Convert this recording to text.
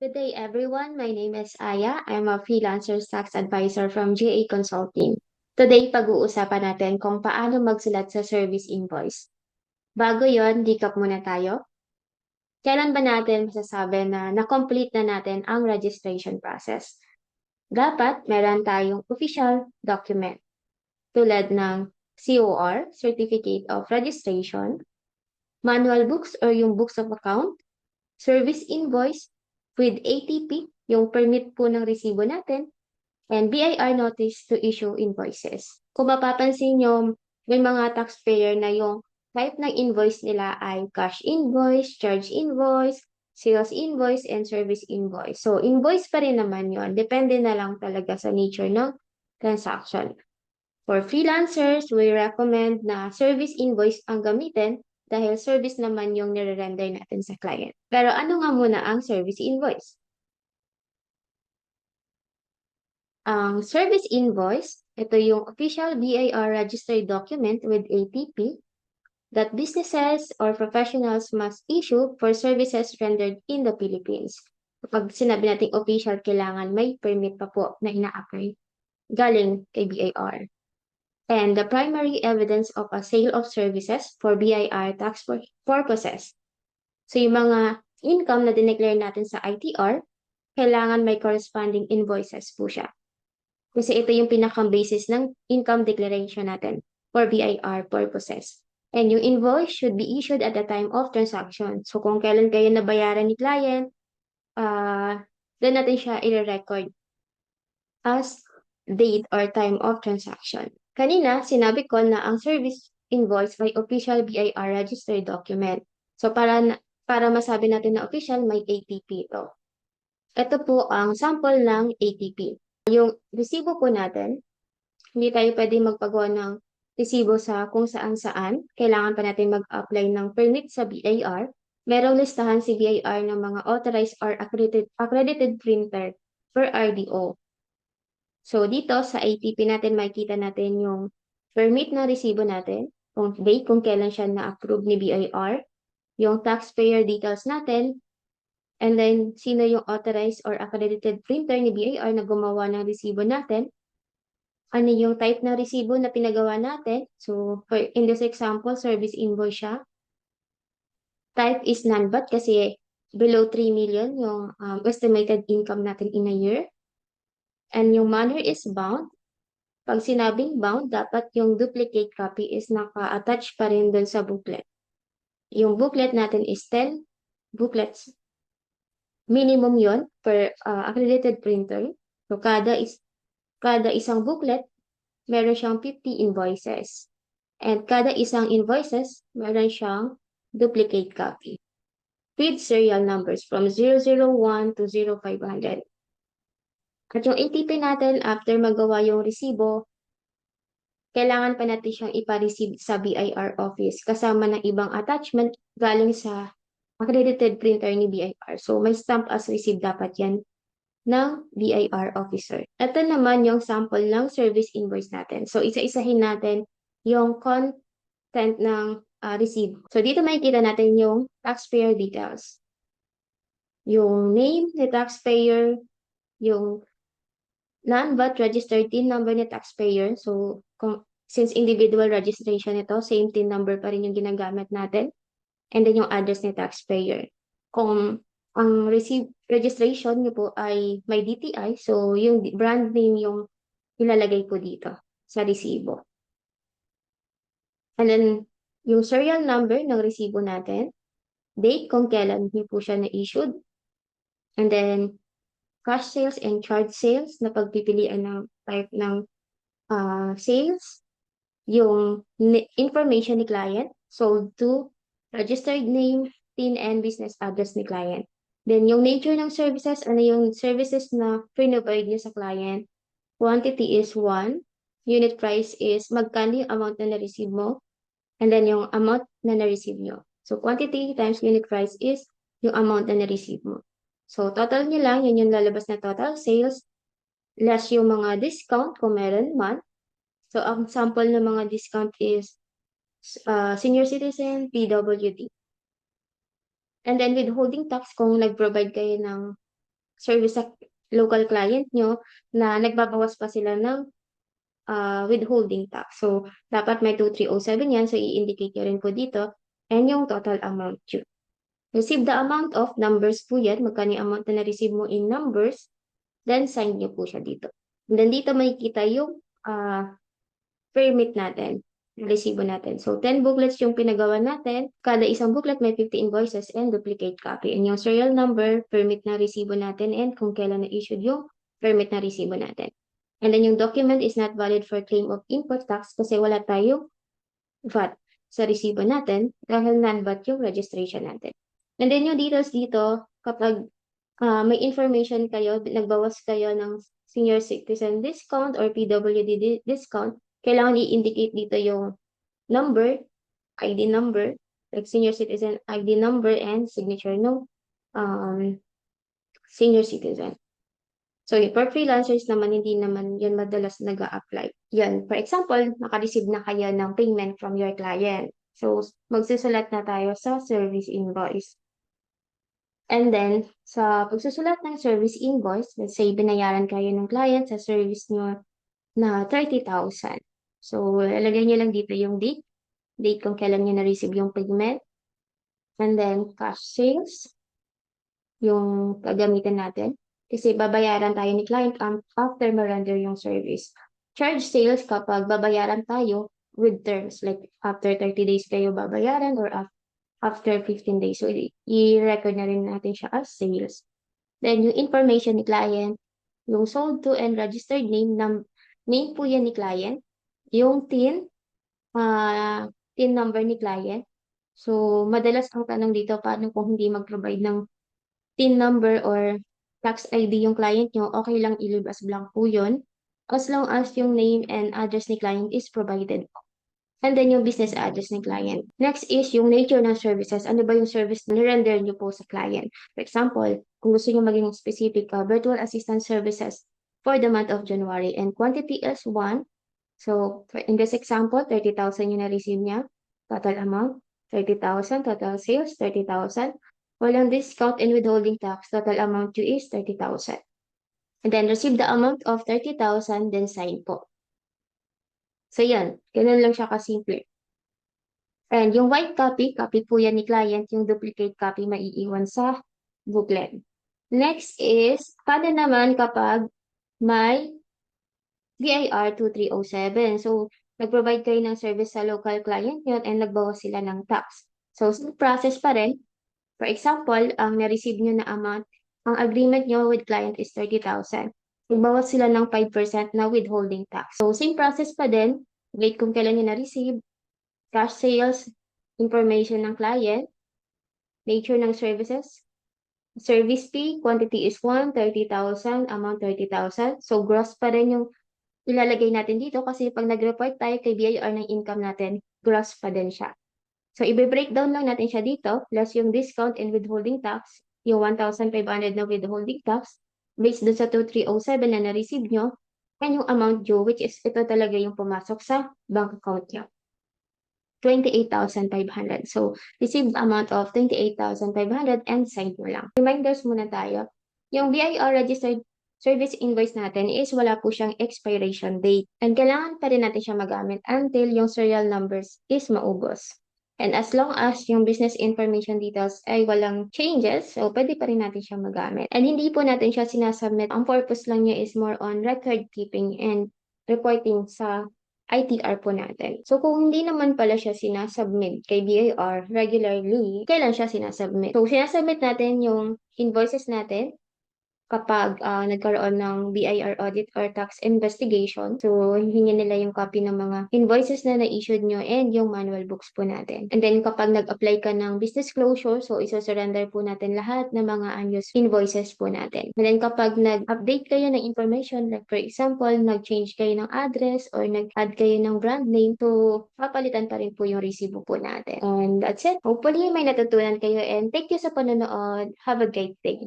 Good day, everyone. My name is Aya. I'm a freelancer tax advisor from GA Consulting. Today, pag-uusapan natin kung paano magsulat sa service invoice. Bago yon, recap muna tayo. Kailan ba natin masasabi na na-complete na natin ang registration process? Dapat meron tayong official document tulad ng COR, Certificate of Registration, manual books or yung books of account, service invoice with ATP, yung permit po ng resibo natin, and BIR notice to issue invoices. Kung mapapansin nyo, may mga taxpayer na yung type ng invoice nila ay cash invoice, charge invoice, sales invoice, and service invoice. So, invoice pa rin naman yon. Depende na lang talaga sa nature ng transaction. For freelancers, we recommend na service invoice ang gamitin dahil service naman yung nire-render natin sa client. Pero ano nga muna ang service invoice? Ang service invoice, ito yung official BIR registered document with ATP that businesses or professionals must issue for services rendered in the Philippines. Kapag sinabi natin official, kailangan may permit pa po na ina-apply galing kay BIR. And the primary evidence of a sale of services for BIR tax purposes. So yung mga income na dineclare natin sa ITR, kailangan may corresponding invoices po siya. Kasi ito yung pinaka-basis ng income declaration natin for BIR purposes. And yung invoice should be issued at the time of transaction. So kung kailan kayo nabayaran ni client, then natin siya i-record as date or time of transaction. Kanina, sinabi ko na ang service invoice ay official BIR registered document. So para masabi natin na official, may ATP ito. Ito po ang sample ng ATP. Yung resibo po natin, hindi tayo pwede magpagawa ng resibo sa kung saan-saan. Kailangan pa natin mag-apply ng permit sa BIR. Merong listahan si BIR ng mga authorized or accredited printer per RDO. So, dito sa ATP natin, makikita natin yung permit na resibo natin, kung date, kung kailan siya na-approve ni BIR, yung taxpayer details natin, and then sino yung authorized or accredited printer ni BIR na gumawa ng resibo natin, ano yung type ng resibo na pinagawa natin. So, in this example, service invoice siya. Type is non-VAT kasi below 3 million yung estimated income natin in a year. And yung manner is bound. Pag sinabing bound, dapat yung duplicate copy is naka-attach pa rin dun sa booklet. Yung booklet natin is 10 booklets. Minimum yon per accredited printer. So, kada isang booklet, meron siyang 50 invoices. And kada isang invoices, meron siyang duplicate copy. With serial numbers from 001 to 0500. At yung ATP natin, after magawa yung resibo, kailangan pa natin siyang ipa-receive sa BIR office kasama ng ibang attachment galing sa accredited printer ni BIR. So, may stamp as received dapat yan ng BIR officer. Ito naman yung sample ng service invoice natin. So, isa-isahin natin yung content ng receive. So, dito makikita natin yung taxpayer details. Yung name ni taxpayer, yung non-VAT registered TIN number ni taxpayer. So, since individual registration ito, same TIN number pa rin yung ginagamit natin. And then yung address ni taxpayer. Kung ang registration nyo po ay may DTI, so yung brand name yung ilalagay po dito sa resibo. And then, yung serial number ng resibo natin, date kung kailan nyo po siya na-issued, and then, cash sales and charge sales na pagpipilian ng type ng sales, yung information ni client, sold to, registered name, TIN, and business address ni client. Then, yung nature ng services, ano yung services na provide niyo sa client. Quantity is 1. Unit price is magkano yung amount na na-receive mo. And then, yung amount na na-receive nyo. So, quantity times unit price is yung amount na na-receive mo. So, total nyo lang, yun yung lalabas na total sales, less yung mga discount kung meron man. So, ang sample ng mga discount is senior citizen, PWD. And then, withholding tax kung nag-provide kayo ng service sa local client nyo na nagbabawas pa sila ng withholding tax. So, dapat may 2307 yan. So, i-indicate nyo rin po dito. And yung total amount due. Receive the amount of numbers po yan. Magkano yung amount na na-receive mo in numbers. Then, sign nyo po siya dito. And then, dito makikita yung permit natin. Resibo natin. So, 10 booklets yung pinagawa natin. Kada isang booklet may 50 invoices and duplicate copy. And yung serial number, permit na resibo natin, and kung kailan na-issued yung permit na resibo natin. And then yung document is not valid for claim of import tax kasi wala tayong VAT sa resibo natin dahil non-VAT yung registration natin. And then yung details dito, kapag may information kayo, nagbawas kayo ng senior citizen discount or PWD discount, kailangan i-indicate dito yung number, ID number, like senior citizen ID number and signature ng senior citizen. So, for freelancers naman, hindi naman yan madalas nag-a-apply. Yan, for example, naka-receive na kayo ng payment from your client. So, magsusulat na tayo sa service invoice. And then, sa pagsusulat ng service invoice, let's say, binayaran kayo ng client sa service nyo na 30,000. So, lalagay nyo lang dito yung date kung kailan nyo na-receive yung payment. And then, cash sales, yung gagamitin natin. Kasi babayaran tayo ni client after ma-render yung service. Charge sales kapag babayaran tayo with terms, like after 30 days kayo babayaran or after 15 days. So, i-record na rin natin siya as sales. Then, yung information ni client, yung sold to and registered name, name po yan ni client. Yung TIN number ni client. So, madalas ang tanong dito, paano kung hindi mag-provide ng TIN number or tax ID yung client nyo, okay lang i-leave as blank po yun. As long as yung name and address ni client is provided. And then yung business address ng client. Next is yung nature ng services. Ano ba yung service na render nyo po sa client? For example, kung gusto nyo maging specific, virtual assistant services for the month of January and quantity is 1. So, in this example, 30,000 yung na-receive niya. Total amount, 30,000. Total sales, 30,000. Walang discount and withholding tax. Total amount due is 30,000. And then, receive the amount of 30,000, then sign po. So, yan. Ganun lang siya kasimple. And yung white copy, copy po yan ni client. Yung duplicate copy maiiwan sa booklet. Next is, paano naman kapag may BIR 2307. So, nag-provide kayo ng service sa local client yun and nagbawas sila ng tax. So, process pa rin. For example, ang na-receive nyo na amount, ang agreement nyo with client is 30,000. Nagbawas sila ng 5% na withholding tax. So, same process pa din. Date kung kailan nyo na-receive, cash sales, information ng client, nature ng services, service fee, quantity is 1, 30,000, amount 30,000. So, gross pa rin yung ilalagay natin dito kasi pag nag-report tayo kay BIR ng income natin, gross pa din siya. So, i-breakdown lang natin siya dito, plus yung discount and withholding tax, yung 1,500 na withholding tax, based dun sa 2307 na na-receive nyo, and yung amount due, which is ito talaga yung pumasok sa bank account nyo. 28,500. So, received amount of 28,500 and sign mo lang. Reminders muna tayo. Yung BIR registered service invoice natin is wala po siyang expiration date. And kailangan pa rin natin siya magamit until yung serial numbers is maubos. And as long as yung business information details ay walang changes, so pwede pa rin natin siya magamit. And hindi po natin siya sinasubmit. Ang purpose lang niya is more on record keeping and reporting sa ITR po natin. So, kung hindi naman pala siya sinasubmit kay BIR regularly, kailan siya sinasubmit? So, sinasubmit natin yung invoices natin kapag nagkaroon ng BIR audit or tax investigation. So, hihingin nila yung copy ng mga invoices na na-issued nyo and yung manual books po natin. And then, kapag nag-apply ka ng business closure, so iso-surrender po natin lahat ng mga unused invoices po natin. And then, kapag nag-update kayo ng information, like for example, nag-change kayo ng address or nag-add kayo ng brand name, so papalitan pa rin po yung resibo po natin. And that's it. Hopefully, may natutunan kayo and thank you sa panonood. Have a great day.